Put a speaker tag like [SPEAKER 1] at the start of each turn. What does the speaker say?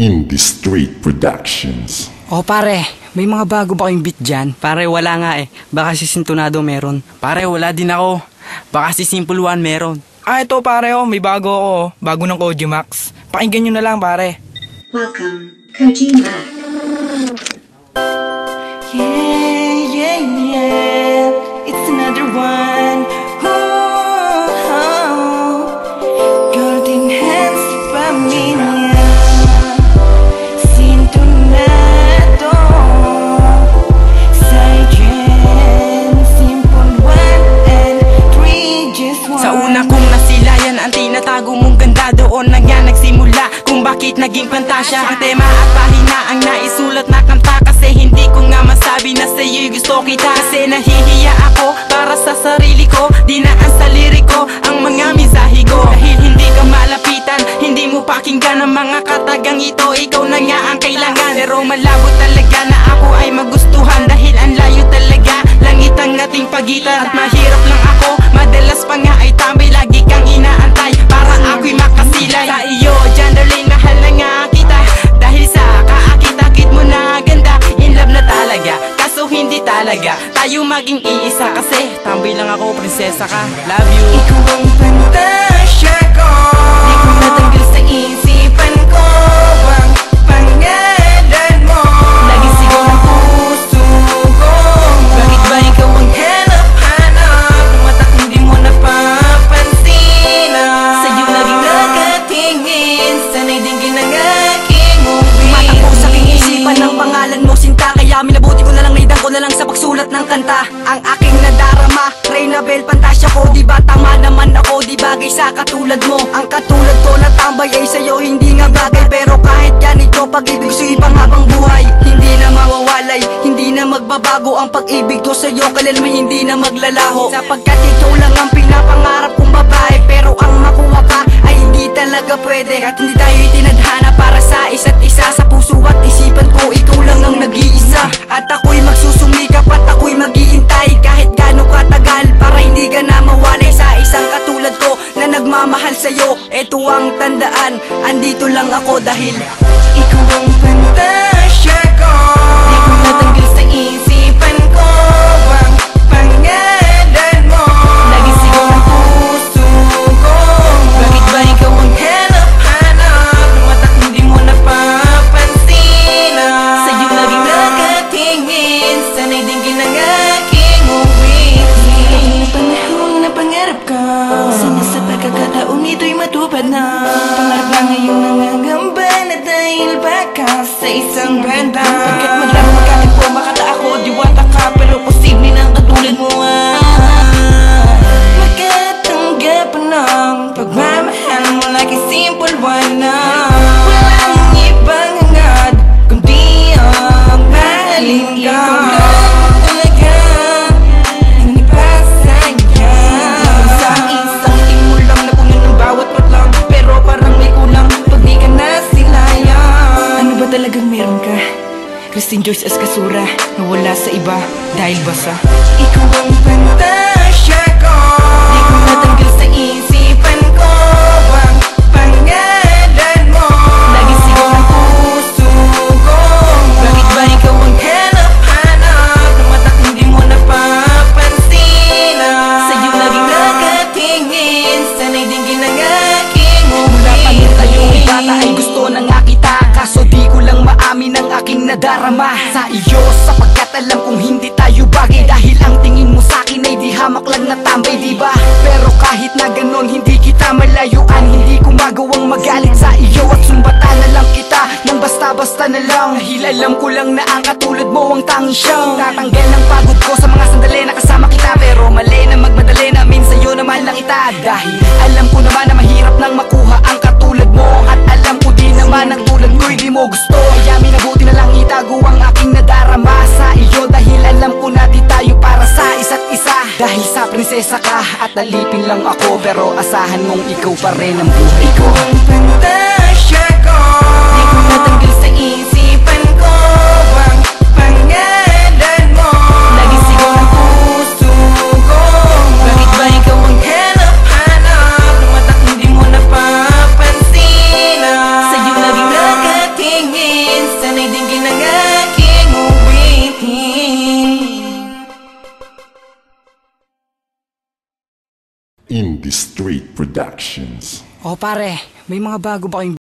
[SPEAKER 1] Indie Street Productions.
[SPEAKER 2] Oh pare, may mga bago ba kayong beat dyan? Pare wala nga eh, baka si Sintonado meron. Pare wala din ako, baka si Simple One meron.
[SPEAKER 3] Ito pare oh, may bago ako oh. Bago ng Koji Max. Pakinggan nyo na lang pare.
[SPEAKER 4] Welcome, Koji Max.
[SPEAKER 3] Yeah, it's another one. Golden hands pamilya, Sintonado, Saijen, Simple One and Three, just one.
[SPEAKER 2] Sa una kong nasilayan, ang tinatago mong ganda doon na nga nagsimula kung bakit naging pantasya ang tema at pahina ang naisulat na kanta. Kasi hindi ko nga masabi na sa'yo'y gusto kita. Kasi nahihiya ako para sa sarili ko, dinaan sa liriko ang mga misahe ko. Dahil hindi ka malapitan, hindi mo pakinggan ang mga katagang ito. Ikaw na nga ang kailangan, pero malabo talaga na ako ay magustuhan. Dahil ang layo talaga, langit ang ating pagitan. At mahirap lang ako, madalas pa nga ay tambay. Lagi kang inaantay para ako'y makasilay sa iyo, dyan darling, mahal na nga kita. Dahil sa kaakit-akit mo na ganda, in love na talaga, kaso hindi talaga tayo maging iisa. Kasi tambay lang ako, prinsesa ka, love you.
[SPEAKER 3] Ikaw ang pantasya ko, di ko natanggal sa isipan ko ang pangalan mo. Lagi sigaw ng puso ko, bakit ba ikaw ang hanap-hanap ng mata kung di mo napapansin? Sa'yo laging nakatingin, sana'y dinggin ang aking uwi.
[SPEAKER 2] Matakbo sa aking isipan ng pangalan mo, sinta. Kaya minabuti ko na lang, naidang ko na lang sa pagsulat ng kanta ang aking nadarama. Reynabel, pantasya ko, di ba tama naman ako? Di bagay sa katulad mo. Ang katulad ko na tambay ay sa'yo hindi nga bagay. Pero kahit ganito, pag-ibig sa'yo'y panghabang buhay. Hindi na mawawalay, hindi na magbabago ang pag-ibig ko sa'yo. Kailanman hindi na maglalaho, sapagkat ikaw lang ang pinapangarap kong babae. Pero ang makuha ka ay hindi talaga pwede. At hindi tayo itinadhana para sa isa't isa. Sa puso at isipan ko, ikaw lang ang nag-iisa. At ako'y magsusumikap at ako'y mag-iintay kahit gaano katagal, para hindi ka na mawalay sa isang katulad ko na nagmamahal sa'yo. Ito ang tandaan, andito lang ako dahil
[SPEAKER 3] ikaw ang pantasya ko, di ko natanggal sa isipan ko ang pangalan mo. Lagi sigaw ng puso ko, bakit ba ikaw ang hanap-hanap ng mata kung di mo napapansin? Sa'yo laging nakatingin, sana'y dinggin ang aking uwi. Ang panahon na pangarap ko, sana sa pagkakataong ito'y matupad na. Pangarap na ngayon nangangamba na dahil baka sa isang banda. Pagkat madami magkakit po, makata ako, diwata ka, pero posible ng katulad mo makatanggap ng pagmamahal mo like a simple one na walang ibang hangad kundi ang mahalin ka. Talaga ang ipasaya sa isang imo lang na puno ng bawat patlang, pero parang may kulang pag di ka nasilayan. Ano ba talagang meron ka? Christine Joyce Escasura, nawala sa iba dahil basa. Ikaw ang pantasya ko, di ko natanggal sa isipan ko ang pangalan mo. Lagi sigaw ng puso ko, bakit ba ikaw ang hanap-hanap ng mata kung di mo napapansin? Sa'yo laging nakatingin, sana'y dinggin ang aking uwi.
[SPEAKER 2] mula pa nung tayong bata ay gusto na nga kita, kaso di ko lang maamin ang aking nadarama sa iyo, sapagkat alam kong hindi tayo bagay. Dahil ang tingin mo sa'kin ay di hamak lang na tambay, diba? Pero kahit na ganon, hindi kita malayuan. Hindi ko magawang magalit sa iyo at sumbatan na lang kita nang basta-basta na lang. Dahil alam ko lang na ang katulad mo ang tanging siyang tatanggal ng pagod ko sa mga sandali na kasama kita. Pero mali na magmadali na min sa'yo naman lang kita. Dahil alam ko naman na mahirap nang makuha ang katulad mo, at alam ko din naman ang tulad ko'y di mo gusto. Kaya minabuti na lang itago ang aking nadarama sa iyo. Dahil alam ko na di tayo para sa isa't isa. Dahil sa prinsesa ka at alipin lang ako, pero asahan mong ikaw pa rin ang buhay ko.
[SPEAKER 3] Ang pantasya ko, di ko natanggal sa isipan ko ang pangalan mo. Lagi sigaw ng puso ko, bakit ba ikaw ang hanap-hanap ng mata kung di mo napapansin? Sa'yo laging nakatingin,
[SPEAKER 1] Indie Street Productions.
[SPEAKER 2] O pare, may mga bago ba kayong